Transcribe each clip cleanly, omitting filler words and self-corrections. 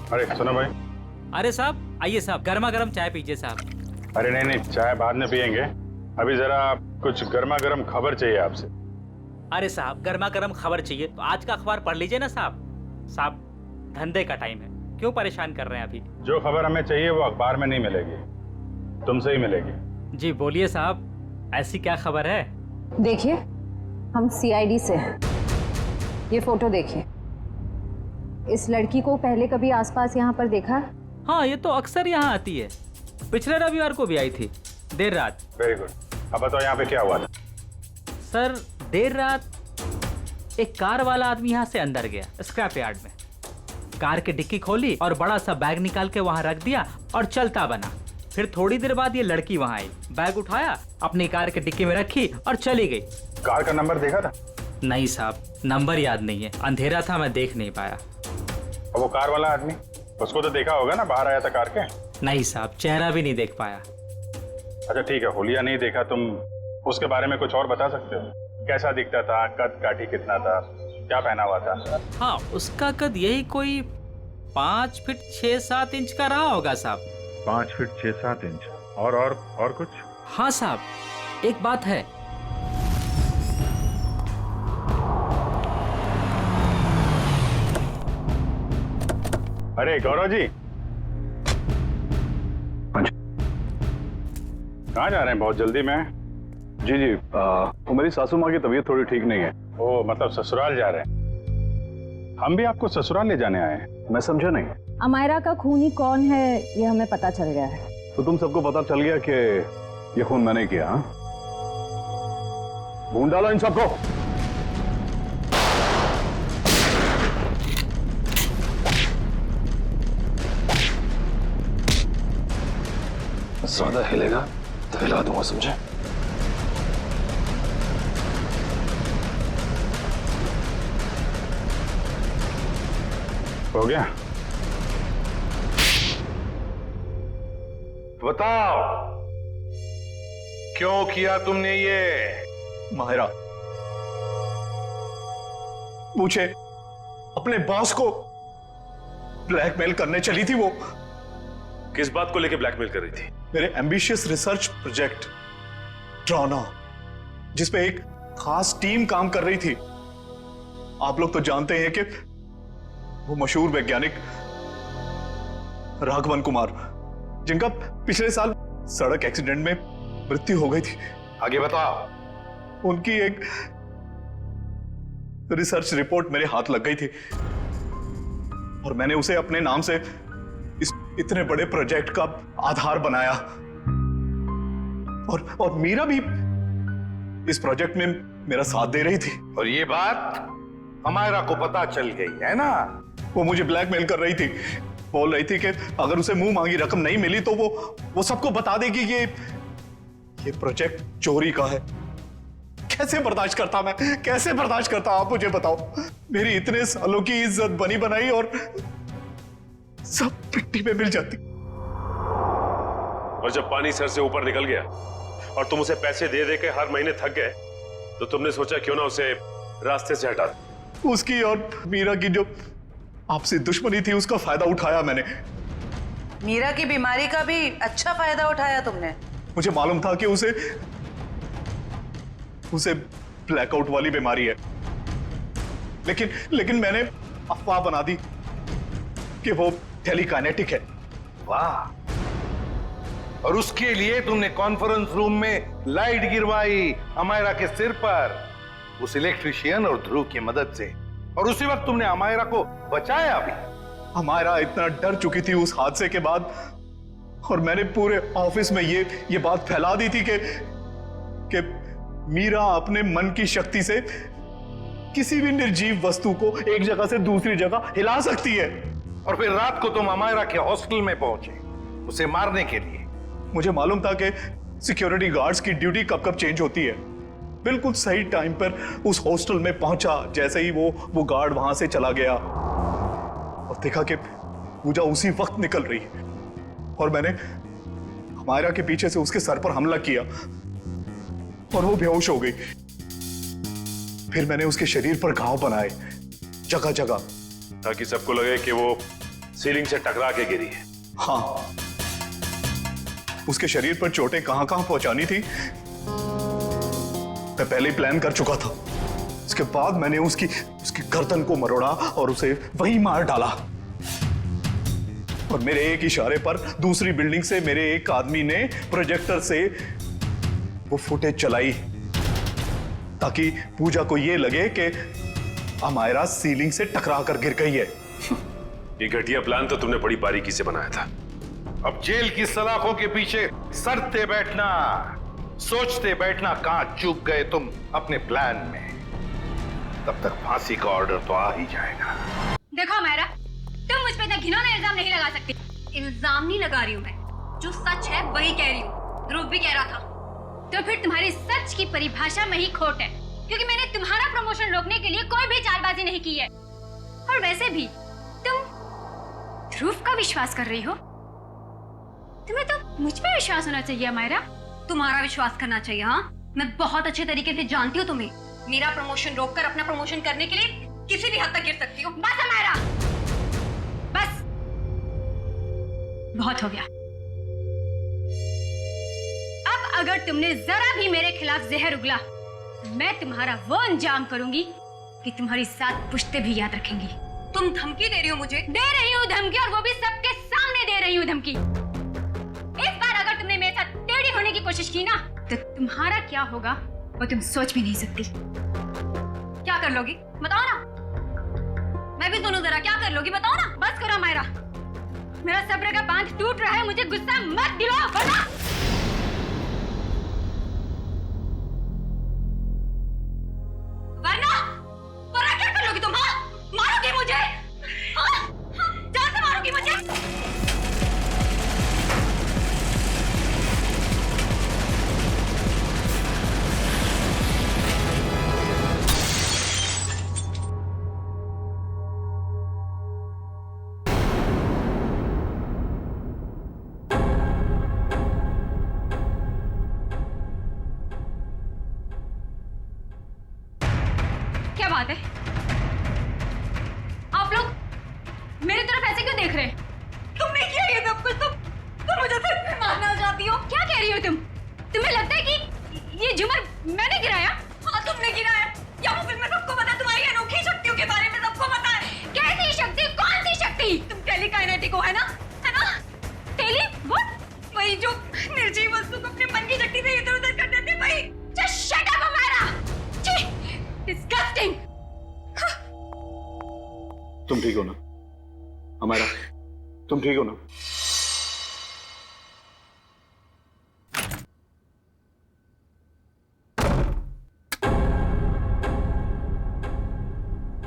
अरे सुनो भाई। अरे साहब आइए साहब, गर्मा गर्म चाय पीजिए साहब। अरे नहीं नहीं, चाय बाद में पियेंगे, अभी जरा कुछ गर्मा गर्म खबर चाहिए आपसे। अरे साहब गर्मा गर्म खबर चाहिए तो आज का अखबार पढ़ लीजिए ना साहब। साहब धंधे का टाइम है, क्यों परेशान कर रहे हैं अभी। जो खबर हमें चाहिए वो अखबार में नहीं मिलेगी, तुमसे ही मिलेगी। जी बोलिए साहब, ऐसी क्या खबर है। देखिए, हम सीआईडी से हैं। ये फोटो देखिए। इस लड़की को पहले कभी आसपास यहाँ पर देखा? हाँ ये तो अक्सर यहाँ आती है, पिछले रविवार को भी आई थी देर रात। Very good. अब बताओ यहाँ पे क्या हुआ था? सर देर रात एक कार वाला आदमी यहाँ से अंदर गया स्क्रैप यार्ड में, कार की डिक्की खोली और बड़ा सा बैग निकाल के वहाँ रख दिया और चलता बना। फिर थोड़ी देर बाद ये लड़की वहाँ आई, बैग उठाया, अपनी कार की डिक्की में रखी और चली गई। कार का नंबर देखा था? नहीं साहब, नंबर याद नहीं है, अंधेरा था, मैं देख नहीं पाया। और वो कार वाला आदमी, उसको तो देखा होगा ना, बाहर आया था कार के? नहीं साहब, चेहरा भी नहीं देख पाया। अच्छा ठीक है, होलिया नहीं देखा, तुम उसके बारे में कुछ और बता सकते हो? कैसा दिखता था, कद काठी कितना था, क्या पहना हुआ था? हाँ उसका कद यही कोई 5 फीट 6-7 इंच का रहा होगा साहब। 5 फीट 6-7 इंच। और कुछ? हाँ साहब एक बात है। अरे गौरव जी, कहाँ जा रहे हैं बहुत जल्दी में? जी वो मेरी सासू माँ की तबीयत थोड़ी ठीक नहीं है। ओ मतलब ससुराल जा रहे हैं? हम भी आपको ससुराल ले जाने आए हैं। मैं समझा नहीं। अमायरा का खूनी कौन है ये हमें पता चल गया है। तो तुम सबको पता चल गया कि ये खून मैंने किया? हाँ, ढूंढ डालो इन सबको। ज्यादा हिलेगा तो हिला दूंगा, समझे? हो गया? बताओ क्यों किया तुमने ये? माहिरा पूछे, अपने बॉस को ब्लैकमेल करने चली थी वो। किस बात को लेकर ब्लैकमेल कर रही थी? मेरे एम्बिशियस रिसर्च प्रोजेक्ट ड्रोना, जिसपे एक खास टीम काम कर रही थी। आप लोग तो जानते हैं कि वो मशहूर वैज्ञानिक राघवन कुमार, जिनका पिछले साल सड़क एक्सीडेंट में मृत्यु हो गई थी। आगे बताओ। उनकी एक रिसर्च रिपोर्ट मेरे हाथ लग गई थी और मैंने उसे अपने नाम से इस इतने बड़े प्रोजेक्ट का आधार बनाया। और मीरा भी इस प्रोजेक्ट में मेरा साथ दे रही थी। और ये बात अमायरा को पता चल गई है ना? वो मुझे ब्लैकमेल कर रही थी, बोल रही थी कि अगर उसे मुंह मांगी रकम नहीं मिली तो वो सबको बता देगी कि ये प्रोजेक्ट चोरी का है। कैसे बर्दाश्त करता मैं, कैसे बर्दाश्त करता? आप मुझे बताओ। मेरी इतने सालों की इज्जत बनी बनाई और सब मिट्टी में मिल जाती। और जब पानी सर से ऊपर निकल गया और तुम उसे पैसे दे दे के हर महीने थक गए, तो तुमने सोचा क्यों ना उसे रास्ते से हटा दो। उसकी और मीरा की जो आपसी दुश्मनी थी, उसका फायदा उठाया मैंने। मीरा की बीमारी का भी अच्छा फायदा उठाया तुमने। मुझे मालूम था कि उसे ब्लैकआउट वाली बीमारी है, लेकिन मैंने अफवाह बना दी कि वो टेलीकाइनेटिक है। वाह! और उसके लिए तुमने कॉन्फ्रेंस रूम में लाइट गिरवाई अमायरा के सिर पर, उस इलेक्ट्रिशियन और ध्रुव की मदद से। और उसी वक्त तुमने अमायरा को बचाया भी। अमायरा इतना डर चुकी थी उस हादसे के बाद, और मैंने पूरे ऑफिस में ये बात फैला दी थी कि मीरा अपने मन की शक्ति से किसी भी निर्जीव वस्तु को एक जगह से दूसरी जगह हिला सकती है। और फिर रात को तुम अमायरा के हॉस्टल में पहुंचे उसे मारने के लिए। मुझे मालूम था कि सिक्योरिटी गार्ड्स की ड्यूटी कब कब चेंज होती है। बिल्कुल सही टाइम पर उस हॉस्टल में पहुंचा। जैसे ही वो गार्ड वहां से चला गया और देखा कि पूजा उसी वक्त निकल रही है, और मैंने अमायरा के पीछे से उसके सर पर हमला किया और वो बेहोश हो गई। फिर मैंने उसके शरीर पर घाव बनाए जगह जगह, ताकि सबको लगे कि वो सीलिंग से टकरा के गिरी है। हाँ, उसके शरीर पर चोटें कहां कहां पहुंचानी थी मैं पहले ही प्लान कर चुका था। उसके बाद मैंने उसकी गर्दन को मरोड़ा और उसे वहीं मार डाला। और मेरे एक इशारे पर दूसरी बिल्डिंग से मेरे एक आदमी ने प्रोजेक्टर से वो फुटेज चलाई ताकि पूजा को ये लगे कि अमायरा सीलिंग से टकरा कर गिर गई है। ये घटिया प्लान तो तुमने बड़ी बारीकी से बनाया था। अब जेल की सलाखों के पीछे सरते बैठना, सोचते बैठना कहां चूक गए तुम अपने प्लान में। तब तक फांसी का ऑर्डर तो आ ही जाएगा। देखो अमायरा, तुम मुझ पे इतना घिनौना इल्जाम नहीं लगा सकती। इल्जाम नहीं लगा रही हूँ मैं, जो सच है वही कह रही हूँ। ध्रुव भी कह रहा था। तो फिर तुम्हारी सच की परिभाषा में ही खोट है, क्योंकि मैंने तुम्हारा प्रमोशन रोकने के लिए कोई भी चालबाजी नहीं की है। और वैसे भी तुम ध्रुव का विश्वास कर रही हो। तुम्हें तो मुझ पे विश्वास होना चाहिए अमायरा। तुम्हारा विश्वास करना चाहिए। हाँ, मैं बहुत अच्छे तरीके से जानती हूँ तुम्हें। मेरा प्रमोशन रोककर अपना प्रमोशन करने के लिए किसी भी हद तक गिर सकती हो। बस अमायरा, बस बहुत हो गया। अब अगर तुमने जरा भी मेरे खिलाफ जहर उगला, मैं तुम्हारा वो अंजाम करूंगी कि तुम्हारी 7 पुश्तें भी याद रखेंगी। तुम धमकी दे रही हो मुझे? दे रही हूँ धमकी, और वो भी सबके सामने दे रही हूँ धमकी। इस बार अगर तुमने मेरे साथ टेढ़ी होने की कोशिश की ना, तो तुम्हारा क्या होगा वो तुम सोच भी नहीं सकती। क्या कर लोगी बताओ ना? मैं भी सुनूं जरा, क्या कर लोगी बताओ ना? बस करो अमायरा, मेरा सब्र का बांध टूट रहा है। मुझे गुस्सा मत दिलाओ, वरना क्या कर लोगी तुम? हाँ, मारोगी मुझे? हाँ, जान से मारोगी मुझे? क्या बात है? आप लोग मेरी तरफ ऐसे क्यों देख रहे हैं? तुमने किया ये सब कुछ? तुम मुझे सिर्फ मारना चाहती हो? क्या कह रही हो तुम? तुम्हें लगता है कि ये झूमर मैंने गिराया? हाँ, तुमने गिराया। या वो फिल्म में सबको पता है, तुम्हारी अनोखी शक्तियों के बारे में सबको पता है। कैसी शक्ति? कौन सी शक्ति? तुम टेलीकाइनेटिक हो, है ना? है ना? Tally what? वही जो निर्जीव वस्तु को अपने मन की शक्ति से इधर-उधर कर देते, वही। Just shut up Amaira. छी, डिस्गस्टिंग। तुम ठीक हो ना अमायरा? तुम ठीक हो ना?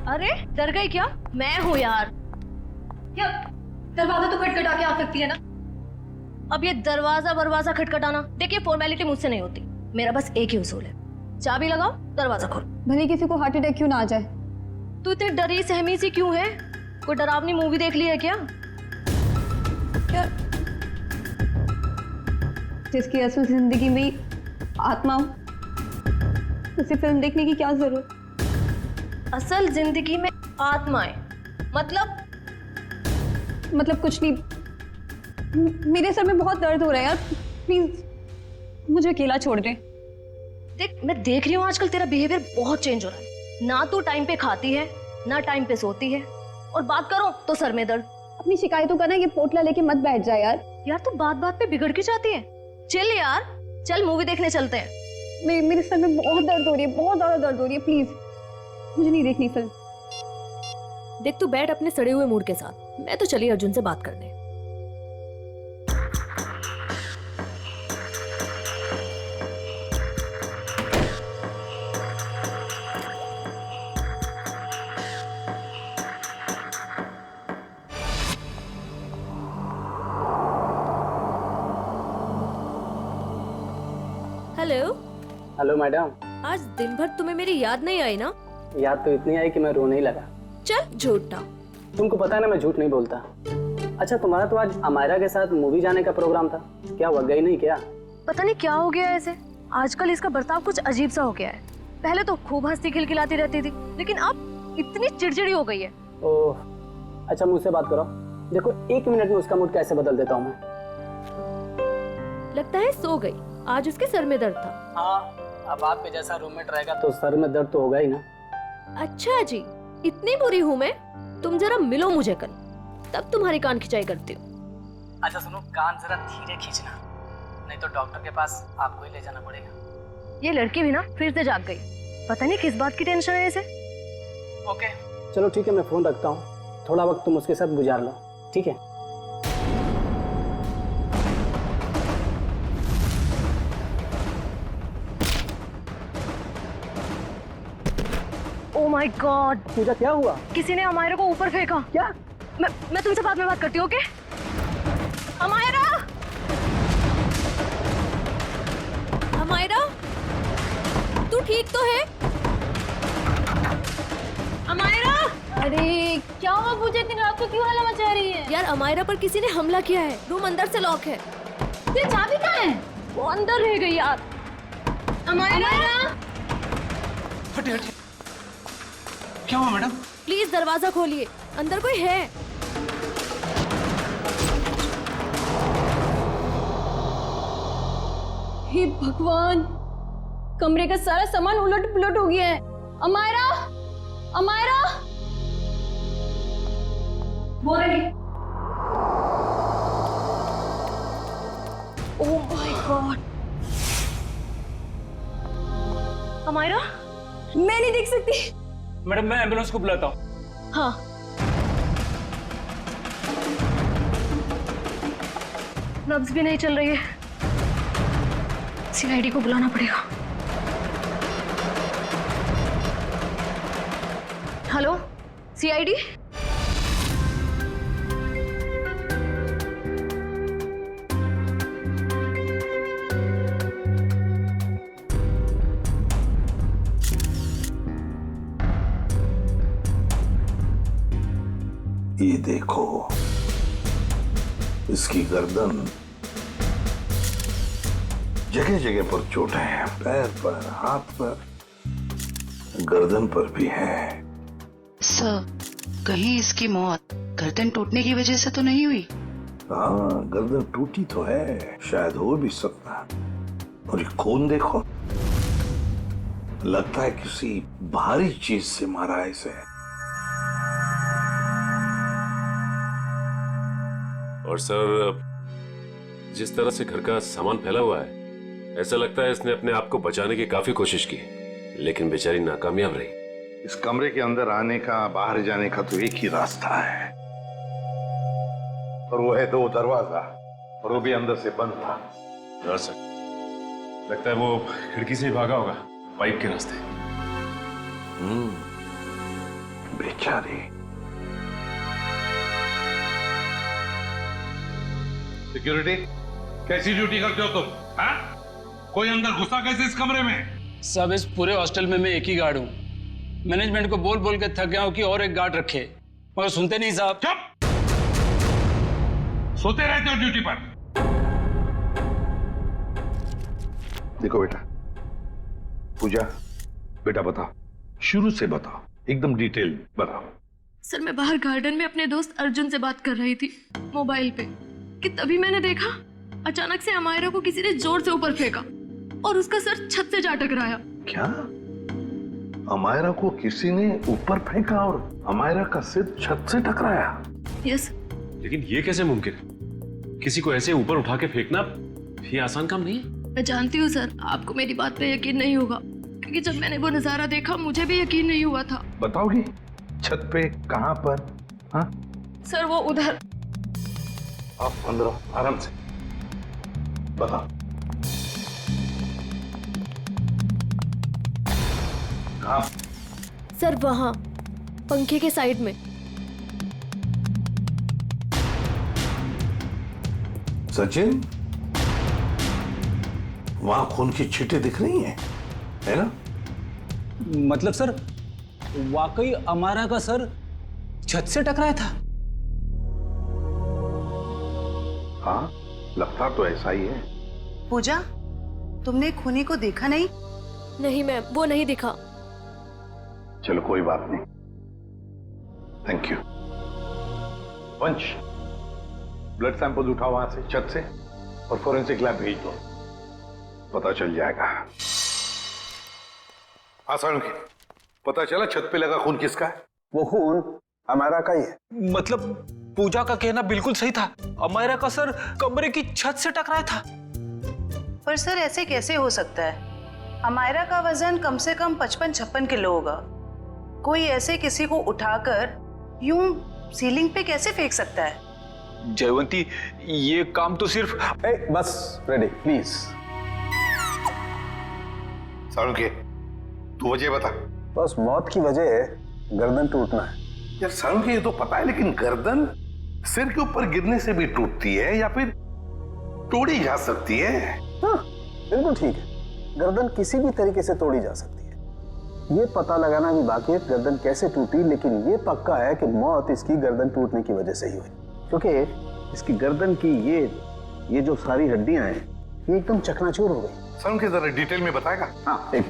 अरे डर गई क्या? मैं हूँ यार। क्या दरवाजा तो खटखटा के आ सकती है ना? अब ये दरवाजा खटखटाना, देखिए फॉर्मेलिटी मुझसे नहीं होती। मेरा बस एक ही उसूल है, चाबी लगाओ, दरवाजा खोलो। भले किसी को हार्ट अटैक क्यों ना आ जाए। तू इतनी डरी सहमी सी क्यों है? कोई डरावनी मूवी देख ली है क्या? क्या जिसकी असल जिंदगी में आत्मा हो, उसे फिल्म देखने की क्या जरूरत? असल जिंदगी में आत्माएं मतलब कुछ नहीं। मेरे सर में बहुत दर्द हो रहा है यार, प्लीज मुझे अकेला छोड़ दे। देख, मैं देख रही हूँ आजकल तेरा बिहेवियर बहुत चेंज हो रहा है। ना तू टाइम पे खाती है, ना टाइम पे सोती है, और बात करो तो सर में दर्द। अपनी शिकायतों का ना ये पोटला लेके मत बैठ जा यार। यार तू बात बात पे बिगड़ के जाती है। चल यार, चल मूवी देखने चलते हैं। मेरे सर में बहुत दर्द हो रही है, बहुत ज्यादा दर्द हो रही है। प्लीज मुझे नहीं देखनी फिल्म। देख, तू बैठ अपने सड़े हुए मूड के साथ, मैं तो चली अर्जुन से बात करने। हेलो। Hello madam. आज दिन भर तुम्हें मेरी याद नहीं आई ना? याद तो इतनी आई कि मैं रोने ही लगा। चल झूठा। तुमको पता है ना मैं झूठ नहीं बोलता। अच्छा, तुम्हारा तो आज अमायरा के साथ मूवी जाने का प्रोग्राम था, क्या हुआ, गई नहीं क्या? पता नहीं क्या हो गया ऐसे, आजकल इसका बर्ताव कुछ अजीब सा हो गया है। पहले तो खूब हंसती खिलखिलाती रहती थी, लेकिन अब इतनी चिड़चिड़ी हो गई है। ओह, अच्छा मुझसे बात करो। देखो 1 मिनट में उसका मूड कैसे बदल देता हूँ मैं। लगता है सो गई, आज उसके सर में दर्द था। हाँ, अब आपके जैसा रूममेट रहेगा तो सर में दर्द तो होगा ही ना। अच्छा जी, इतनी बुरी हूँ मैं? तुम जरा मिलो मुझे कल, तब तुम्हारी कान खिंचाई करती हूँ। अच्छा सुनो, कान जरा धीरे खींचना, नहीं तो डॉक्टर के पास आपको ही ले जाना पड़ेगा। ये लड़की भी ना फिर से जाग गई, पता नहीं किस बात की टेंशन है इसे। ओके चलो ठीक है, मैं फोन रखता हूँ, थोड़ा वक्त तुम उसके साथ गुजार लो, ठीक है? ओह माय गॉड, पूजा क्या हुआ? किसी ने अमायरा को ऊपर फेंका। क्या? मैं तुमसे बाद में बात करती हूँ, ओके? अमायरा, अमायरा, तू ठीक तो है? अमायरा! अरे क्या हुआ पूजा, इतनी रात को क्यों हल्ला मचा रही है? यार अमायरा पर किसी ने हमला किया है, रूम अंदर से लॉक है। ये चाबी कहाँ है? वो अंदर रह गई यार। अमायरा! हटे हटे, क्या हुआ मैडम? प्लीज दरवाजा खोलिए, अंदर कोई है। हे भगवान, कमरे का सारा सामान उलट पुलट हो गया है। अमायरा, अमायरा, वो रही। Oh my god, Amaira? मैं नहीं देख सकती। मैडम मैं एम्बुलेंस को बुलाता हूँ। हाँ, नब्ज भी नहीं चल रही है, सीआईडी को बुलाना पड़ेगा। Hello CID? ये देखो, इसकी गर्दन, जगह जगह पर चोटें हैं, पैर पर, हाथ पर, गर्दन पर भी है। सर, कहीं इसकी मौत गर्दन टूटने की वजह से तो नहीं हुई? हाँ, गर्दन टूटी तो है, शायद हो भी सकता। और ये खून देखो, लगता है किसी भारी चीज से मारा है इसे। और सर, जिस तरह से घर का सामान फैला हुआ है, ऐसा लगता है इसने अपने आप को बचाने की काफी कोशिश की, लेकिन बेचारी नाकामयाब रही। इस कमरे के अंदर आने का, बाहर जाने का तो एक ही रास्ता है, और वो है 2 दरवाजा, और वो भी अंदर से बंद था। हाँ सर, लगता है वो खिड़की से ही भागा होगा, पाइप के रास्ते। बेचारी। सिक्योरिटी, कैसी ड्यूटी करते हो तुम? हाँ? कोई अंदर घुसा कैसे इस कमरे में? सब इस पूरे हॉस्टल में मैं एक ही गार्ड हूँ। मैनेजमेंट को बोल बोल के थक गया हूँ कि और एक गार्ड रखे, मगर सुनते नहीं साहब। चुप! सोते रहते हो ड्यूटी पर। देखो बेटा, पूजा, बेटा बताओ, शुरू से बताओ, एकदम डिटेल बताओ। सर मैं बाहर गार्डन में अपने दोस्त अर्जुन से बात कर रही थी मोबाइल पे, कि तभी मैंने देखा अचानक से अमायरा को किसी ने जोर से ऊपर फेंका और उसका सर छत से जा टकराया। क्या? अमायरा को किसी ने ऊपर फेंका और अमायरा का सिर छत से टकराया? यस। लेकिन ये कैसे मुमकिन है? किसी को ऐसे ऊपर उठा के फेंकना ये आसान काम नहीं है। मैं जानती हूँ सर, आपको मेरी बात पे यकीन नहीं होगा, क्योंकि जब मैंने वो नजारा देखा मुझे भी यकीन नहीं हुआ था। बताओगी छत पे कहां पर? हाँ सर वो उधर। आप अंदर आओ, आराम से बताओ। कहां? सर वहां पंखे के साइड में। सचिन, वहां खून की छींटें दिख रही हैं, है ना? मतलब सर, वाकई अमायरा का सर छत से टकराया था? हाँ, लगता तो ऐसा ही है। पूजा, तुमने खूनी को देखा नहीं? नहीं मैम, वो नहीं दिखा। चलो कोई बात नहीं, थैंक यू। वंश, ब्लड सैंपल उठाओ वहां से, छत से, और फोरेंसिक लैब भेज दो, पता चल जाएगा। हाँ सालुंकी, पता चला छत पे लगा खून किसका है? वो खून अमायरा का ही है। मतलब पूजा का कहना बिल्कुल सही था, अमायरा का सर कमरे की छत से टकराया था। पर सर ऐसे कैसे हो सकता है? अमायरा का वजन कम से कम 55-56 किलो होगा। कोई ऐसे किसी को उठाकर यूं सीलिंग पे कैसे फेंक सकता है? जयवंती, ये काम तो सिर्फ बस रेडी प्लीज। सालुंकी, तू वजह बता। बस मौत की वजह है गर्दन टूटना है। यार सालुंकी, ये तो पता है, लेकिन गर्दन सिर के ऊपर गिरने से भी टूटती है या फिर तोड़ी जा सकती है? हाँ, बिल्कुल ठीक है, गर्दन किसी भी तरीके से तोड़ी जा सकती है। ये पता लगाना भी बाकी है गर्दन कैसे टूटी, लेकिन ये पक्का है कि मौत इसकी गर्दन टूटने की वजह से ही हुई, क्योंकि इसकी गर्दन की ये जो सारी हड्डियां हैं ये एकदम चकनाचूर हो गई। सालुंकी, जरा डिटेल में बताएगा? हाँ एक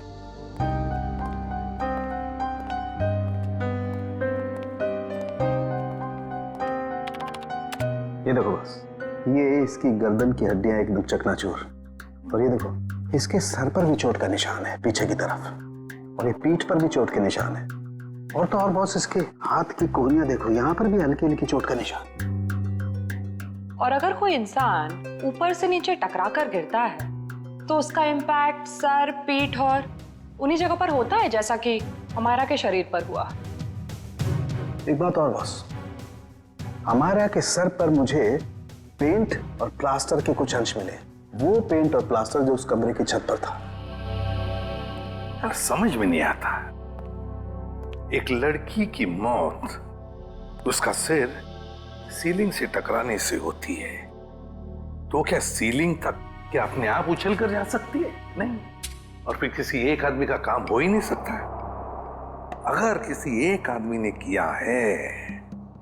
ये देखो, बस ये इसकी गर्दन की हड्डियां एकदम चकनाचूर, और ये देखो इसके सर पर भी चोट का निशान है पीछे की तरफ, और ये पीठ पर भी चोट के निशान है, और तो और बॉस इसके हाथ की कोहनियां देखो, यहाँ पर भी हल्की हल्की चोट का निशान। और अगर कोई इंसान ऊपर से नीचे टकरा कर गिरता है तो उसका इम्पैक्ट सर, पीठ और उन्हीं जगह पर होता है जैसा कि अमायरा के शरीर पर हुआ। एक बात और बॉस, अमायरा के सर पर मुझे पेंट और प्लास्टर के कुछ अंश मिले, वो पेंट और प्लास्टर जो उस कमरे की छत पर था। यार समझ में नहीं आता, एक लड़की की मौत उसका सिर सीलिंग से टकराने से होती है, तो क्या सीलिंग तक क्या अपने आप उछल कर जा सकती है? नहीं। और फिर किसी एक आदमी का काम हो ही नहीं सकता। अगर किसी एक आदमी ने किया है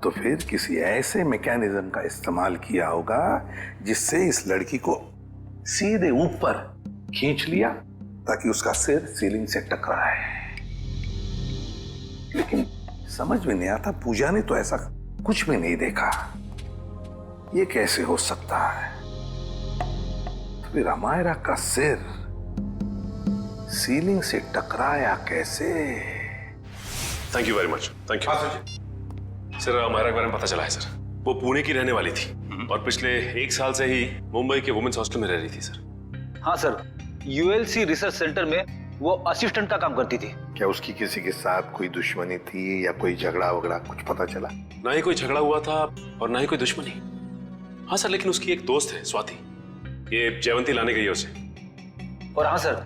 तो फिर किसी ऐसे मैकेनिज्म का इस्तेमाल किया होगा जिससे इस लड़की को सीधे ऊपर खींच लिया ताकि उसका सिर सीलिंग से टकराए। लेकिन समझ में नहीं आता, पूजा ने तो ऐसा कुछ भी नहीं देखा, ये कैसे हो सकता है? तो फिर अमायरा का सिर सीलिंग से टकराया कैसे? Thank you very much. Thank you sir. Amaira के बारे में पता चला है सर, वो पुणे की रहने वाली थी और पिछले 1 साल से ही मुंबई के वुमेन्स हॉस्टल में रह रही थी सर। हाँ सर, यूएलसी रिसर्च सेंटर में वो असिस्टेंट का काम करती थी। क्या उसकी किसी के साथ कोई दुश्मनी थी या कोई झगड़ा वगड़ा कुछ पता चला? ना ही कोई झगड़ा हुआ था और ना ही कोई दुश्मनी। हाँ सर, लेकिन उसकी एक दोस्त है स्वाति, ये जयवंती लाने गई है उसे। और हाँ सर,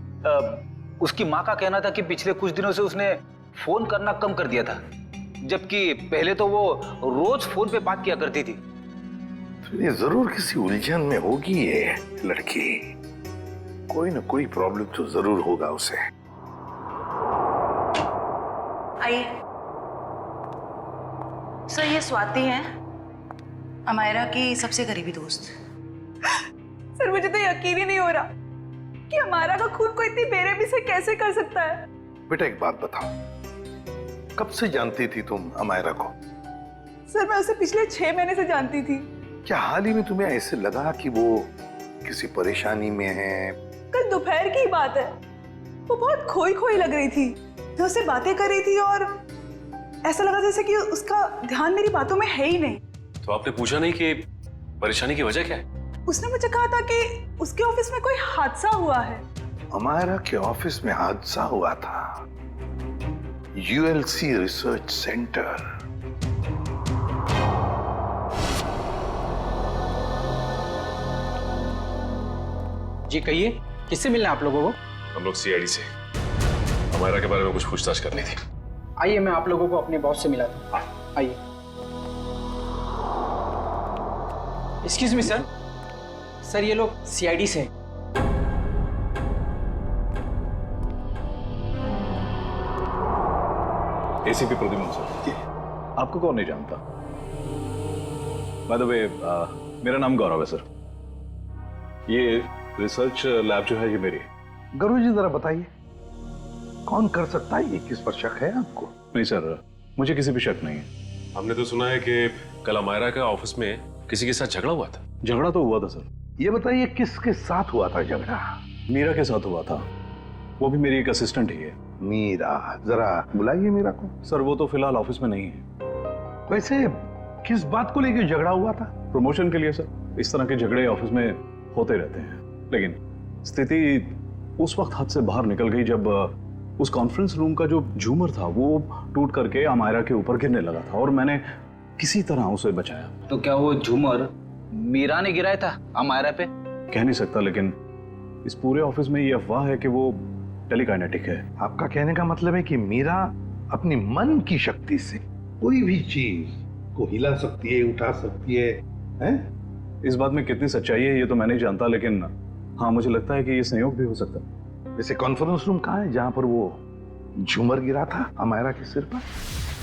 उसकी माँ का कहना था कि पिछले कुछ दिनों से उसने फोन करना कम कर दिया था, जबकि पहले तो वो रोज फोन पे बात किया करती थी। तो ये जरूर किसी उलझन में होगी ये लड़की, कोई ना कोई प्रॉब्लम तो जरूर होगा उसे। आइए सर, ये स्वाति है, अमायरा की सबसे करीबी दोस्त। सर मुझे तो यकीन ही नहीं हो रहा कि अमायरा का खून कोई इतनी बेरहमी से कैसे कर सकता है। बेटा एक बात बताओ, कब से जानती थी तुम अमायरा को? सर मैं उसे पिछले 6 महीने से जानती थी। क्या हाल ही में तुम्हें ऐसे लगा कि वो किसी परेशानी में है? कल दोपहर की बात है, वो बहुत खोई खोई लग रही थी, मैं उससे बातें कर रही थी और ऐसा लगा जैसे कि उसका ध्यान मेरी बातों में है ही नहीं। तो आपने पूछा नहीं कि परेशानी की वजह क्या है? उसने मुझे कहा था कि उसके ऑफिस में कोई हादसा हुआ है। अमायरा के ऑफिस में हादसा हुआ था? ULC research centre. जी कहिए, किससे मिलना है आप लोगों को? हम लोग सीआईडी से, अमायरा के बारे में कुछ पूछताछ करनी थी। आइए मैं आप लोगों को अपने बॉस से मिलाता हूँ, आइए। एक्सक्यूज मी सर, सर ये लोग सीआईडी से हैं। ACP Pradyuman sir. आपको कौन नहीं जानता? बाय द वे, मेरा नाम गौरव है सर। ये रिसर्च लैब जो है ये मेरी है। गौरव जी जरा बताइए, कौन कर सकता है ये? किस पर शक है आपको? नहीं सर, मुझे किसी भी शक नहीं है। हमने तो सुना है कि कल अमायरा के ऑफिस में किसी के साथ झगड़ा हुआ था? झगड़ा तो हुआ था सर। ये बताइए किसके साथ हुआ था झगड़ा? मीरा के साथ हुआ था, वो भी मेरी एक असिस्टेंट ही है। मीरा, जरा बुलाइए मीरा को। सर वो तो फिलहाल ऑफिस में नहीं है। वैसे किस बात को लेकर झगड़ा हुआ था? प्रमोशन के लिए सर। इस तरह के झगड़े ऑफिस में होते रहते हैं, लेकिन स्थिति उस वक्त हाथ से बाहर निकल गई जब उस कॉन्फ्रेंस रूम का जो झूमर था वो टूट करके अमायरा के ऊपर गिरने लगा था और मैंने किसी तरह उसे बचाया। तो क्या वो झूमर मीरा ने गिराया था अमायरा पे? कह नहीं सकता, लेकिन इस पूरे ऑफिस में ये अफवाह है कि वो टेलीकाइनेटिक है। आपका कहने का मतलब है कि मीरा अपनी मन की शक्ति से कोई भी चीज को हिला सकती है, उठा सकती है, हैं? इस बात में कितनी सच्चाई है ये तो मैं नहीं जानता, लेकिन हाँ मुझे लगता है कि ये संयोग भी हो सकता है। वैसे कॉन्फ्रेंस रूम कहाँ है जहां पर वो झूमर गिरा था अमायरा के सिर पर?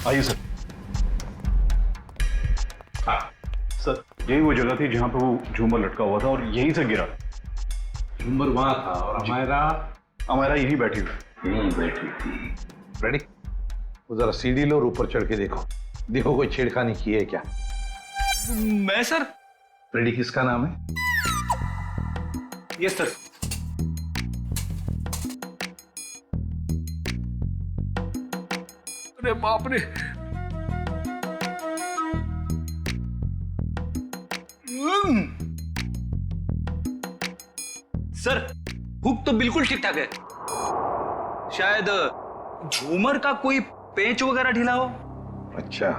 आइए सर। हाँ सर, यही वो जगह थी जहां पर वो झूमर लटका हुआ था और यहीं से गिरा। झूमर वहां था और अमायरा यहीं बैठी थी। रेडी? वो जरा सीढ़ी लो और ऊपर चढ़ के देखो कोई छेड़खानी की है क्या? मैं सर? रेडी किसका नाम है? Yes sir. अरे बाप रे! सर हुक तो बिल्कुल ठीक ठाक है, शायद झूमर का कोई पेंच वगैरह ढीला हो। अच्छा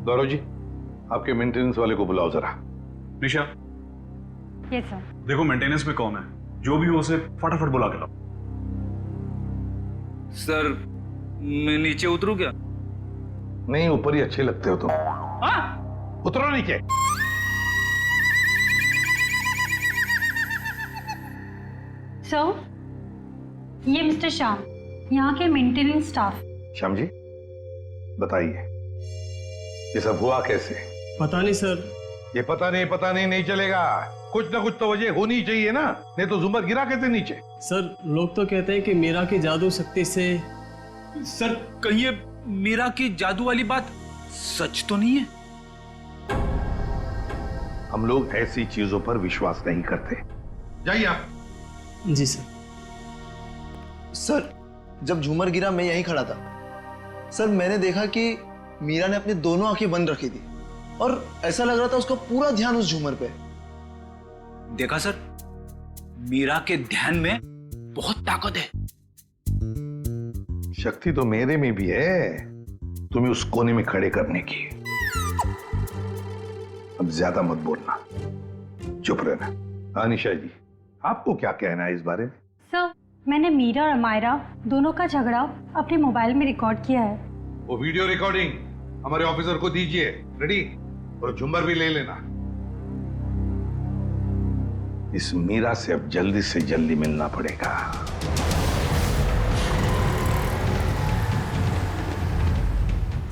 गौरव जी, आपके मेंटेनेंस वाले को बुलाओ जरा। निशा, यस सर। देखो मेंटेनेंस में कौन है, जो भी हो उसे फटाफट बुला के लाओ। सर मैं नीचे उतरूं क्या? नहीं, ऊपर ही अच्छे लगते हो तुम। उतरो नीचे। सर, ये मिस्टर श्याम, यहाँ के मेंटेनेंस स्टाफ। श्याम जी बताइए ये सब हुआ कैसे? पता नहीं सर। ये पता नहीं चलेगा, कुछ ना कुछ तो वजह होनी चाहिए ना, नहीं तो झूमर गिरा कैसे नीचे? सर लोग तो कहते हैं कि मीरा की जादू शक्ति से। सर कहीं ये मीरा की जादू वाली बात सच तो नहीं है? हम लोग ऐसी चीजों पर विश्वास नहीं करते। जाइए आप। जी सर। सर जब झूमर गिरा मैं यहीं खड़ा था सर, मैंने देखा कि मीरा ने अपनी दोनों आंखें बंद रखी थी और ऐसा लग रहा था उसका पूरा ध्यान उस झूमर पे। देखा सर, मीरा के ध्यान में बहुत ताकत है। शक्ति तो मेरे में भी है, तुम्हें उस कोने में खड़े करने की। अब ज्यादा मत बोलना, चुप रहना। अनिशा जी आपको क्या कहना है इस बारे में? सर, मैंने मीरा और अमायरा दोनों का झगड़ा अपने मोबाइल में रिकॉर्ड किया है। वो वीडियो रिकॉर्डिंग हमारे ऑफिसर को दीजिए। रेडी? और झूमर भी ले लेना। इस मीरा से अब जल्दी से जल्दी मिलना पड़ेगा।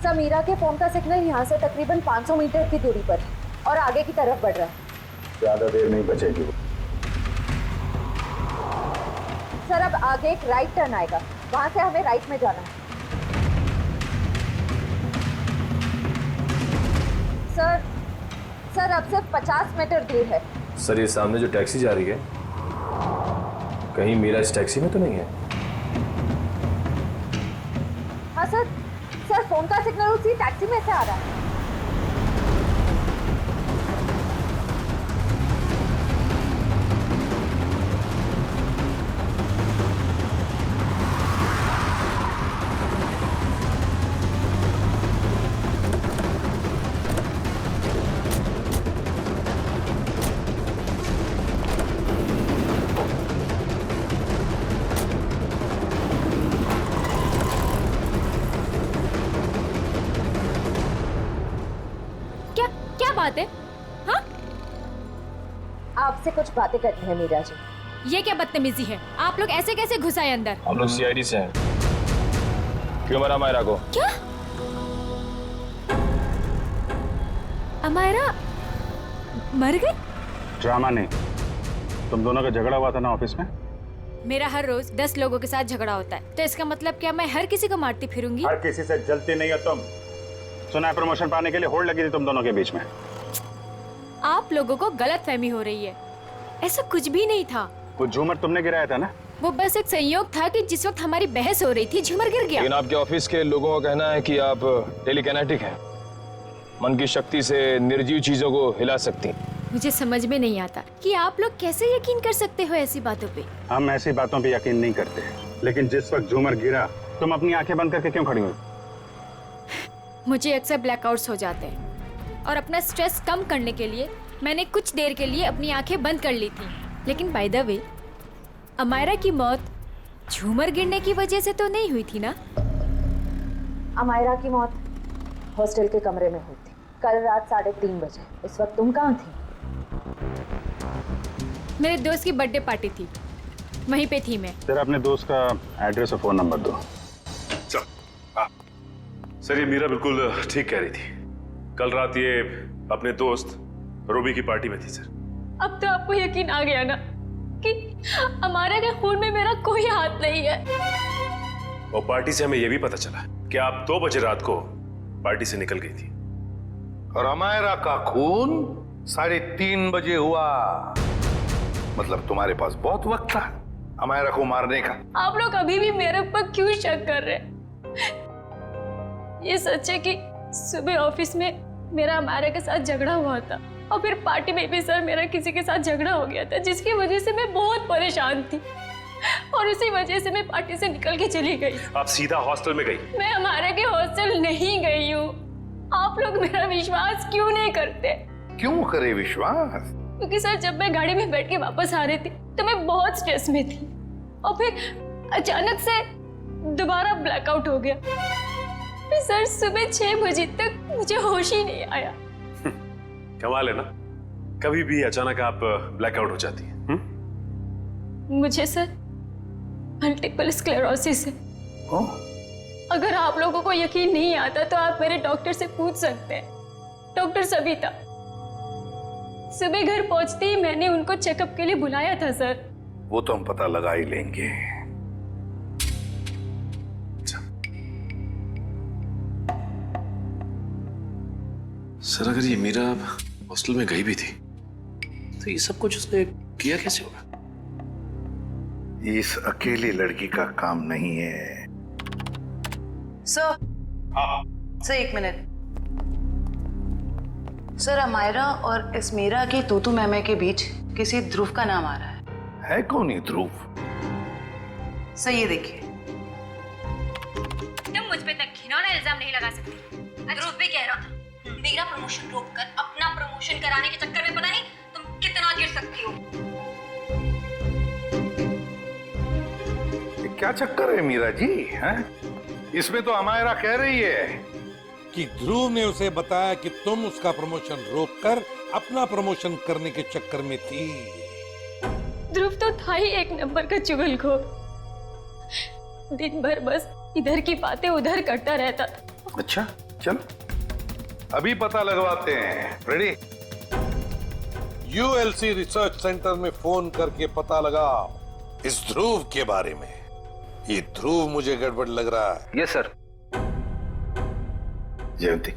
सर, मीरा के फोन का सिग्नल यहाँ से तकरीबन 500 मीटर की दूरी पर और आगे की तरफ बढ़ रहा है। ज्यादा देर नहीं बचेगी वो। सर, अब आगे एक राइट टर्न आएगा, वहां से हमें राइट में जाना है। सर अब सिर्फ 50 मीटर दूर है। सर ये सामने जो टैक्सी जा रही है, कहीं मीरा इस टैक्सी में तो नहीं है? हाँ सर फोन का सिग्नल उसी टैक्सी में से आ रहा है। बात है? हाँ? आपसे कुछ बातें करनी है मीरा जी। ये क्या बदतमीजी है? आप लोग ऐसे कैसे घुस आए अंदर? हम लोग सीआईडी से हैं। क्यों मरा अमायरा को? क्या? अमायरा मर गई? ड्रामा नहीं, तुम दोनों का झगड़ा हुआ था ना ऑफिस में। मेरा हर रोज 10 लोगों के साथ झगड़ा होता है, तो इसका मतलब क्या मैं हर किसी को मारती फिरूंगी? हर किसी से जलती नहीं है तुम। सुना है प्रमोशन पाने के लिए होड़ लगी थी तुम दोनों के बीच में। आप लोगों को गलतफहमी हो रही है, ऐसा कुछ भी नहीं था। वो झूमर तुमने गिराया था ना? वो बस एक संयोग था कि जिस वक्त हमारी बहस हो रही थी झूमर गिर गया। लेकिन आपके ऑफिस के लोगों का कहना है कि आप टेलीकिनेटिक हैं, मन की शक्ति से निर्जीव चीजों को हिला सकती हैं। मुझे समझ में नहीं आता कि आप लोग कैसे यकीन कर सकते हो ऐसी बातों पे। हम ऐसी बातों पे यकीन नहीं करते, लेकिन जिस वक्त झूमर गिरा तुम अपनी आंखें बंद करके क्यों खड़ी हुई? मुझे अक्सर ब्लैकआउट्स हो जाते हैं और अपना स्ट्रेस कम करने के लिए मैंने कुछ देर के लिए अपनी आंखें बंद कर ली थी। लेकिन बाय द वे, अमायरा की मौत झूमर गिरने की वजह से तो नहीं हुई थी ना? अमायरा की मौत हॉस्टल के कमरे में हुई थी कल रात 3:30 बजे। इस वक्त तुम कहाँ थी? मेरे दोस्त की बर्थडे पार्टी थी, वहीं पे थी मैं। जरा अपने दोस्त का एड्रेस और फोन नंबर दो। सर, ये मीरा बिल्कुल ठीक कह रही थी। कल रात ये अपने दोस्त रूबी की पार्टी में थी सर। अब तो आपको यकीन आ गया ना कि अमायरा के खून में मेरा कोई हाथ नहीं है। और पार्टी से हमें यह भी पता चला कि आप 2 बजे रात को पार्टी से निकल गई थी। और अमायरा का खून 3:30 बजे हुआ। मतलब तुम्हारे पास बहुत वक्त था अमायरा को मारने का। आप लोग अभी भी मेरे ऊपर क्यों शक कर रहे हैं? ये सच है कि सुबह ऑफिस में मेरा अमायरा के साथ झगड़ा हुआ था और फिर पार्टी में भी सर मेरा किसी के साथ झगड़ा हो गया था, जिसकी वजह से मैं बहुत परेशान थी और उसी वजह से मैं पार्टी से निकल के चली गई। आप सीधा हॉस्टल में गई? मैं अमायरा के हॉस्टल नहीं गई हूँ। आप लोग मेरा विश्वास क्यों नहीं करते? क्यों करे विश्वास? क्योंकि सर जब मैं गाड़ी में बैठ के वापस आ रही थी तो मैं बहुत स्ट्रेस में थी और फिर अचानक से दोबारा ब्लैकआउट हो गया। फिर सर सुबह 6 बजे तक मुझे होश ही नहीं आया। कमाल है ना, कभी भी अचानक आप ब्लैकआउट हो जाती हैं। मुझे सर मल्टीपल स्क्लेरोसिस है। अगर आप लोगों को यकीन नहीं आता तो आप मेरे डॉक्टर से पूछ सकते हैं, डॉक्टर सविता। सुबह घर पहुंचते ही मैंने उनको चेकअप के लिए बुलाया था सर। वो तो हम पता लगा ही लेंगे। सर, अगर ये मीरा हॉस्टल में गई भी थी तो ये सब कुछ उसने किया कैसे होगा? इस अकेली लड़की का काम नहीं है। Sir, sir 1 minute. Sir, Amaira और इस मीरा की तूतू मैमे के बीच किसी ध्रुव का नाम आ रहा है कौन ये ध्रुव? सर ये देखिए। तुम मुझ पे तक घिनौना इल्जाम नहीं लगा सकती। ध्रुव भी कह रहा था मेरा प्रमोशन रोककर अपना प्रमोशन कराने के चक्कर में पता नहीं तुम कितना गिर सकती हो। ये क्या चक्कर है मीरा जी? हैं? इसमें तो अमायरा कह रही है कि ध्रुव ने उसे बताया कि तुम उसका प्रमोशन रोककर अपना प्रमोशन करने के चक्कर में थी। ध्रुव तो था ही एक नंबर का चुगलखोर। दिन भर बस इधर की बातें उधर करता रहता था। अच्छा, चल अभी पता लगवाते हैं। रेडी? यूएलसी रिसर्च सेंटर में फोन करके पता लगा इस ध्रुव के बारे में। ये ध्रुव मुझे गड़बड़ लग रहा है। Yes sir. जयंती,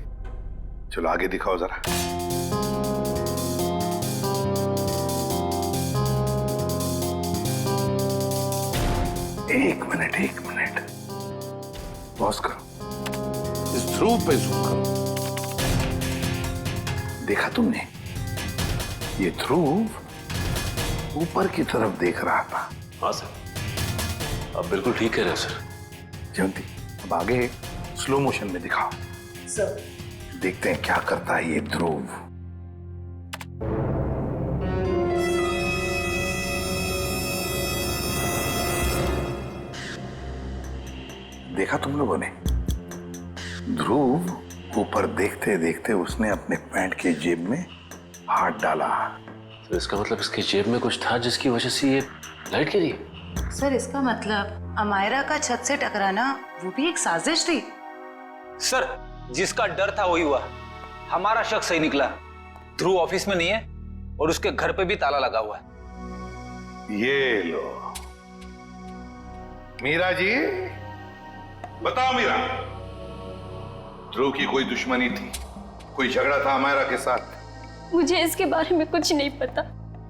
चलो आगे दिखाओ जरा। एक मिनट पॉज करो। इस ध्रुव पे जूम करो। देखा तुमने? ये ध्रुव ऊपर की तरफ देख रहा था। हाँ सर, आप बिल्कुल ठीक कह रहे हो सर। जयंती, अब आगे स्लो मोशन में दिखाओ। सर देखते हैं क्या करता है ये ध्रुव। देखा तुम लोगों ने? ध्रुव ऊपर देखते देखते उसने अपने पैंट के जेब में हाथ डाला। तो इसका मतलब इसकी जेब में कुछ था जिसकी वजह से ये लाइट गिरी? सर इसका मतलब अमायरा का छत से टकराना वो भी एक साजिश थी। सर, जिसका डर था वही हुआ। हमारा शक सही निकला। ध्रुव ऑफिस में नहीं है और उसके घर पे भी ताला लगा हुआ है। ये लो मीरा जी, बताओ मीरा, ध्रुव की कोई दुश्मनी थी? कोई झगड़ा था अमायरा के साथ? मुझे इसके बारे में कुछ नहीं पता।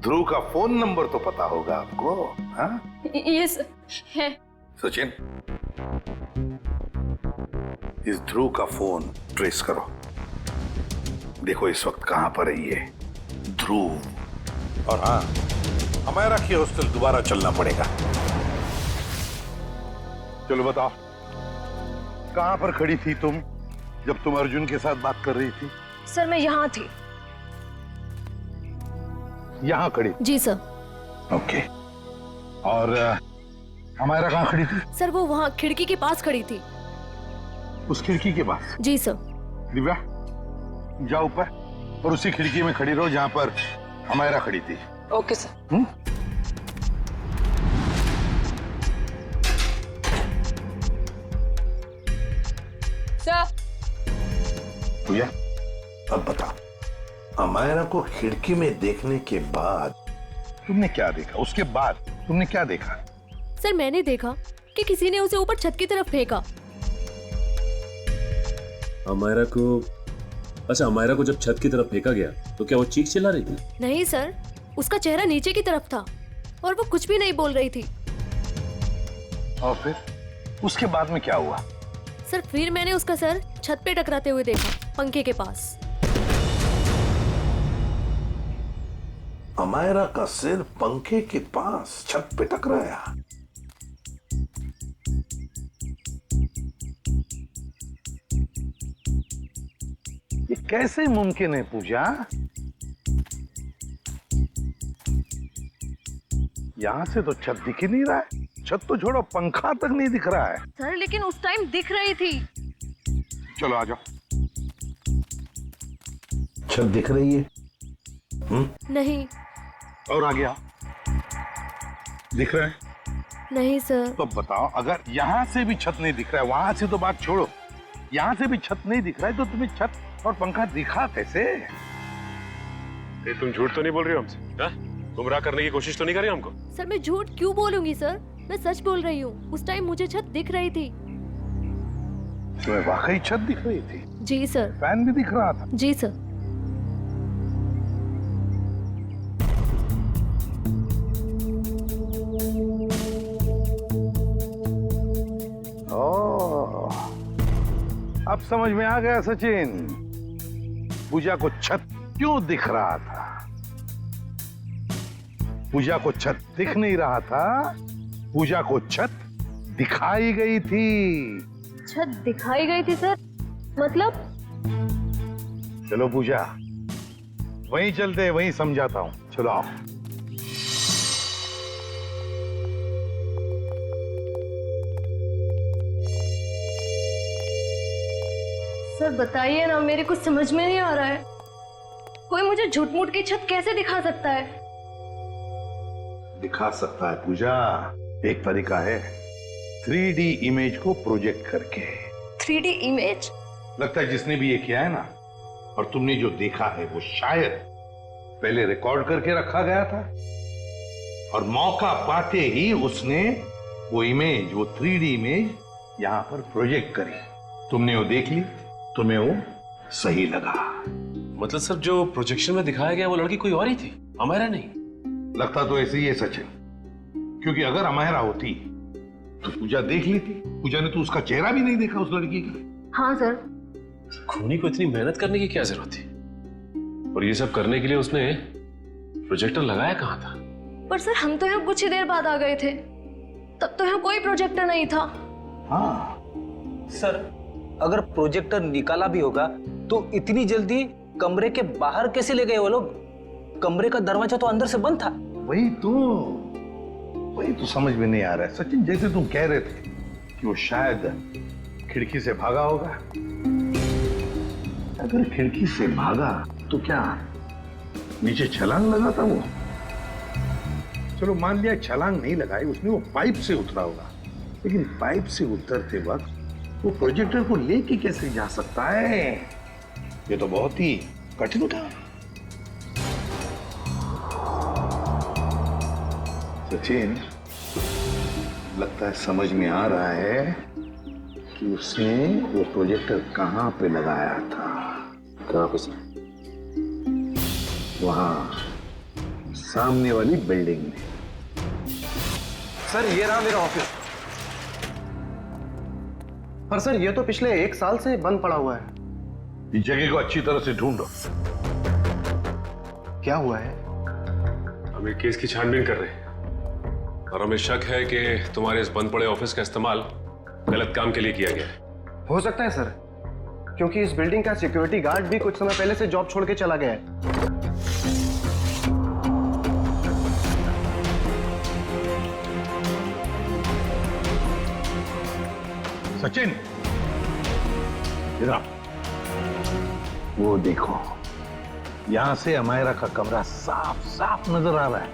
ध्रुव का फोन नंबर तो पता होगा आपको? हाँ? ये सर है। सचिन, इस ध्रुव का फोन ट्रेस करो। देखो इस वक्त कहां पर है ये ध्रुव। और हाँ, हमारा की हॉस्टल दोबारा चलना पड़ेगा। चलो बताओ, कहां पर खड़ी थी तुम जब तुम अर्जुन के साथ बात कर रही थी? सर मैं यहाँ थी। यहाँ खड़ी? जी सर। ओके। और हमारा कहाँ खड़ी थी? सर वो वहाँ खिड़की के पास खड़ी थी। उस खिड़की के पास? जी सर। दिव्या, जाओ ऊपर और उसी खिड़की में खड़ी रहो जहाँ पर हमारा खड़ी थी। Okay sir. सर। भैया, अब बताओ, अमायरा को खिड़की में देखने के बाद तुमने क्या देखा? उसके बाद तुमने क्या देखा? सर मैंने देखा कि किसी ने उसे ऊपर छत की तरफ फेंका। अमायरा को, अच्छा अमायरा को जब छत की तरफ फेंका गया तो क्या वो चीख चिल्ला रही थी? नहीं सर, उसका चेहरा नीचे की तरफ था और वो कुछ भी नहीं बोल रही थी। और फिर उसके बाद में क्या हुआ? सर फिर मैंने उसका सर छत पे टकराते हुए देखा, पंखे के पास। अमायरा का सिर पंखे के पास छत पे टकराया। ये कैसे मुमकिन है पूजा? यहां से तो छत दिख ही नहीं रहा है। छत तो छोड़ो, पंखा तक नहीं दिख रहा है। सर लेकिन उस टाइम दिख रही थी। चलो आ जाओ। छत दिख रही है? नहीं। और आ गया? दिख रहा है? नहीं सर। तो बताओ, अगर यहां से भी छत नहीं दिख रहा है, वहां से तो बात छोड़ो, यहां से भी छत नहीं दिख रहा है, तो तुम्हें छत और पंखा दिखा कैसे? ये तुम झूठ तो नहीं बोल रही हो हमसे? हाँ? गुमराह करने की कोशिश तो नहीं कर रही हमको? सर मैं झूठ क्यों बोलूंगी सर, मैं सच बोल रही हूँ। उस टाइम मुझे छत दिख रही थी। तुम्हें वाकई छत दिख रही थी? जी सर। फैन भी दिख रहा था? जी सर। ओह, अब समझ में आ गया सचिन, पूजा को छत क्यों दिख रहा था। पूजा को छत दिख नहीं रहा था, पूजा को छत दिखाई गई थी। छत दिखाई गई थी सर? मतलब? चलो पूजा, वहीं चलते हैं, वहीं समझाता हूं। चलो आओ। सर बताइए ना, मेरे कुछ समझ में नहीं आ रहा है। कोई मुझे झूठ मूठ की छत कैसे दिखा सकता है? दिखा सकता है पूजा, एक तरीका है, 3D इमेज को प्रोजेक्ट करके। 3D image? लगता है जिसने भी ये किया है ना, और तुमने जो देखा है वो शायद पहले रिकॉर्ड करके रखा गया था, और मौका पाते ही उसने वो इमेज, वो 3D इमेज यहां पर प्रोजेक्ट करी। तुमने वो देख ली, तुम्हें वो सही लगा। मतलब सर जो प्रोजेक्शन में दिखाया गया वो लड़की कोई और ही थी, अमायरा नहीं? लगता तो ऐसे ही है सचिन, क्योंकि अगर अमायरा होती तो पूजा देख लेती। पूजा ने तो उसका चेहरा भी नहीं देखा उस लड़की का। हाँ सर। खूनी को इतनी मेहनत करने की क्या जरूरत थी? और ये सब करने के लिए उसने प्रोजेक्टर लगाया कहाँ था? पर सर हम तो यहाँ कुछ ही देर बाद आ गए थे, तब तो यहाँ कोई प्रोजेक्टर नहीं था। हाँ सर, अगर प्रोजेक्टर निकाला भी होगा तो इतनी जल्दी कमरे के बाहर कैसे ले गए वो लोग? कमरे का दरवाजा तो अंदर से बंद था। वही तो समझ में नहीं आ रहा है सचिन। जैसे तुम कह रहे थे कि वो शायद खिड़की से भागा होगा, अगर खिड़की से भागा तो क्या नीचे छलांग लगा था वो? चलो मान लिया छलांग नहीं लगाई उसने, वो पाइप से उतरा होगा, लेकिन पाइप से उतरते वक्त वो प्रोजेक्टर को लेके कैसे जा सकता है? ये तो बहुत ही कठिन काम। सचिन, लगता है समझ में आ रहा है कि उसने वो प्रोजेक्टर कहां पे लगाया था। कहां पे सर? वहां सामने वाली बिल्डिंग में। सर ये रहा मेरा ऑफिस। पर सर ये तो पिछले 1 साल से बंद पड़ा हुआ है। इस जगह को अच्छी तरह से ढूंढो। क्या हुआ है? हम एक केस की छानबीन कर रहे हैं और हमें शक है कि तुम्हारे इस बंद पड़े ऑफिस का इस्तेमाल गलत काम के लिए किया गया है। हो सकता है सर, क्योंकि इस बिल्डिंग का सिक्योरिटी गार्ड भी कुछ समय पहले से जॉब छोड़ के चला गया है। सचिन, इधर वो देखो, यहां से अमायरा का कमरा साफ साफ नजर आ रहा है।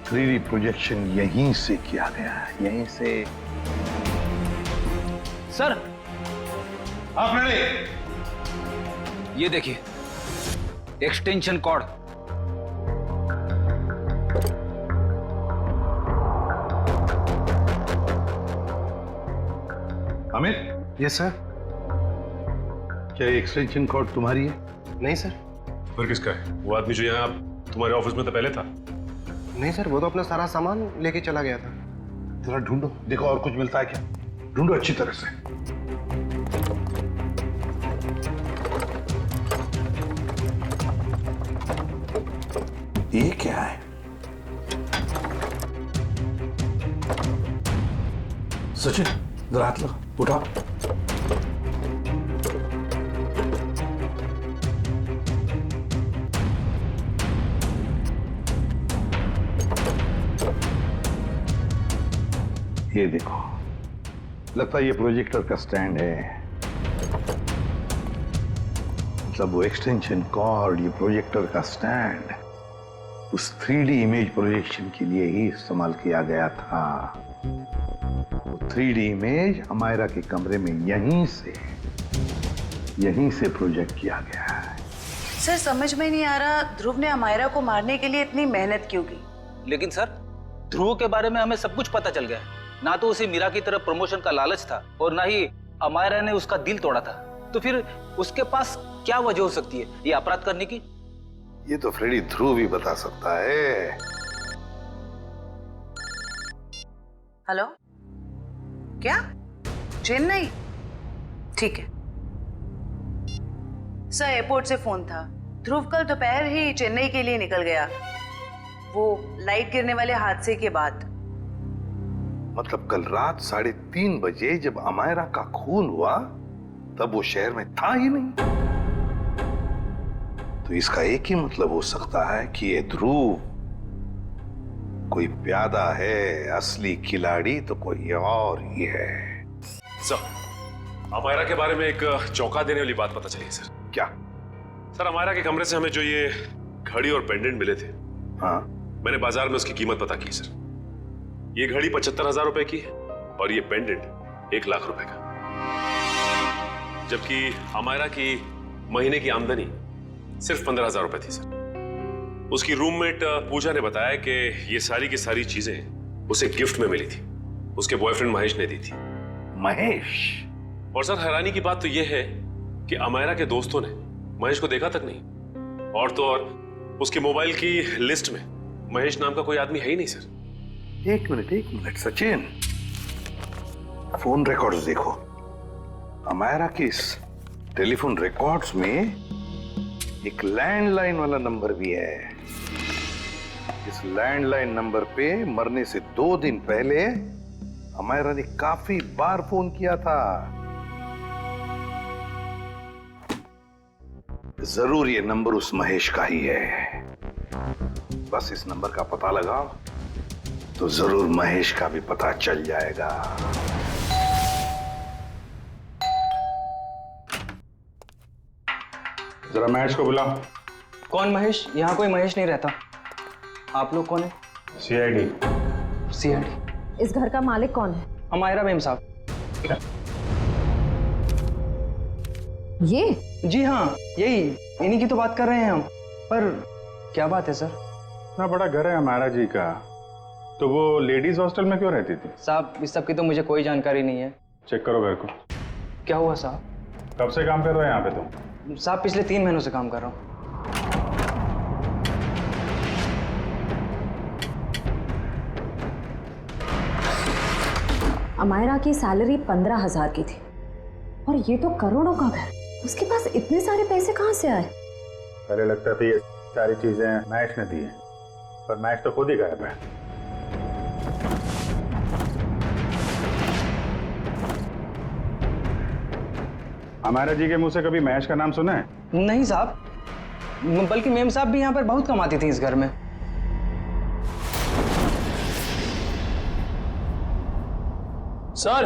3D प्रोजेक्शन यहीं से किया गया है, यहीं से। सर आप रेडी? ये देखिए, extension cord. Amit. Yes sir. क्या ये एक्सटेंशन कॉर्ड तुम्हारी है? नहीं सर। फिर किसका है? वो आदमी जो यहाँ तुम्हारे ऑफिस में तो पहले था। नहीं सर, वो तो अपना सारा सामान लेके चला गया था। जरा ढूंढो, देखो और कुछ मिलता है क्या। ढूंढो अच्छी तरह से। ये क्या है? सचिन, जरा हाथ लगा, उठा। ये देखो, लगता है ये प्रोजेक्टर का स्टैंड है। मतलब वो एक्सटेंशन कॉर्ड, ये प्रोजेक्टर का स्टैंड उस 3D इमेज प्रोजेक्शन के लिए ही इस्तेमाल किया गया था। वो 3D इमेज अमायरा के कमरे में यहीं से प्रोजेक्ट किया गया है। सर समझ में नहीं आ रहा, ध्रुव ने अमायरा को मारने के लिए इतनी मेहनत क्यों की? लेकिन सर, ध्रुव के बारे में हमें सब कुछ पता चल गया। ना तो उसे मीरा की तरफ प्रमोशन का लालच था और ना ही अमायरा ने उसका दिल तोड़ा था। तो फिर उसके पास क्या वजह हो सकती है ये अपराध करने की? ये तो फ्रेडी ध्रुव ही बता सकता है। हेलो, क्या? चेन्नई? ठीक है सर, एयरपोर्ट से फोन था। ध्रुव कल दोपहर ही चेन्नई के लिए निकल गया, वो लाइट गिरने वाले हादसे के बाद। मतलब कल रात 3:30 बजे जब अमायरा का खून हुआ तब वो शहर में था ही नहीं। तो इसका एक ही मतलब हो सकता है कि ये ध्रुव कोई प्यादा है, असली खिलाड़ी तो कोई और ही है। सर, अमायरा के बारे में एक चौंका देने वाली बात पता चली है सर। क्या? सर, अमायरा के कमरे से हमें जो ये घड़ी और पेंडेंट मिले थे, हाँ, मैंने बाजार में उसकी कीमत पता की सर। ये घड़ी 75,000 रुपए की है और ये पेंडेंट 1 लाख रुपए का। जबकि अमायरा की महीने की आमदनी सिर्फ 15,000 रुपए थी सर। उसकी रूममेट पूजा ने बताया कि ये सारी की सारी चीजें उसे गिफ्ट में मिली थी, उसके बॉयफ्रेंड महेश ने दी थी। महेश? और सर, हैरानी की बात तो यह है कि अमायरा के दोस्तों ने महेश को देखा तक नहीं। और तो और उसके मोबाइल की लिस्ट में महेश नाम का कोई आदमी है ही नहीं सर। एक मिनट सचिन, फोन रिकॉर्ड्स देखो। अमायरा के इस टेलीफोन रिकॉर्ड्स में एक लैंडलाइन वाला नंबर भी है। इस लैंडलाइन नंबर पे मरने से 2 दिन पहले अमायरा ने काफी बार फोन किया था। जरूर ये नंबर उस महेश का ही है। बस इस नंबर का पता लगाओ तो जरूर महेश का भी पता चल जाएगा। जरा महेश को बुलाओ। कौन महेश? यहाँ कोई महेश नहीं रहता। आप लोग कौन है? सीआईडी। सीआईडी? इस घर का मालिक कौन है? अमायरा बेगम साहब। ये? जी हाँ, यही, इन्हीं की तो बात कर रहे हैं हम। पर क्या बात है सर? इतना बड़ा घर है अमायरा जी का, तो वो लेडीज हॉस्टल में क्यों रहती थी? साहब, इस सब की तो मुझे कोई जानकारी नहीं है। चेक करो घर को। क्या हुआ साहब? कब से काम कर रहे हो यहाँ पे तुम? साहब, पिछले 3 महीनों से काम कर रहा हूँ। अमायरा की सैलरी 15,000 की थी और ये तो करोड़ों का घर, उसके पास इतने सारे पैसे कहाँ से आए? पहले लगता था ये सारी चीजें महेश ने दी हैं, पर महेश तो खुद ही गायब है। अमायरा जी के मुंह से कभी महेश का नाम सुना है? नहीं साहब, बल्कि मेम साहब भी यहाँ पर बहुत कमाती थी इस घर में। सर।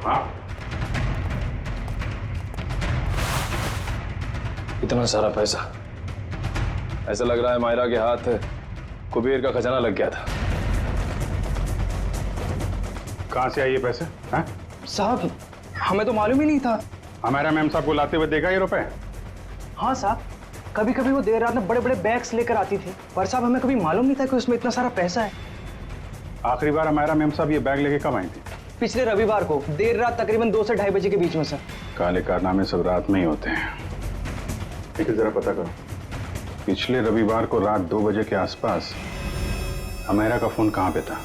हाँ? इतना सारा पैसा, ऐसा लग रहा है मायरा के हाथ कुबेर का खजाना लग गया था। कहां से आए ये पैसे? हाँ? साहब हमें तो मालूम ही नहीं था। अमायरा मैम साहब को लाते हुए देखा ये रुपए? हाँ साहब, कभी कभी वो देर रात में बड़े बड़े बैग्स लेकर आती थी, पर साहब हमें कभी मालूम नहीं था कि उसमें इतना सारा पैसा है। आखिरी बार अमायरा मैम साहब ये बैग लेके कब आई थी? पिछले रविवार को देर रात तकरीबन 2 से 2:30 बजे के बीच में सर। काले कारनामे सब रात में ही होते हैं, लेकिन जरा पता करो पिछले रविवार को रात 2 बजे के आसपास अमायरा का फोन कहाँ पे था?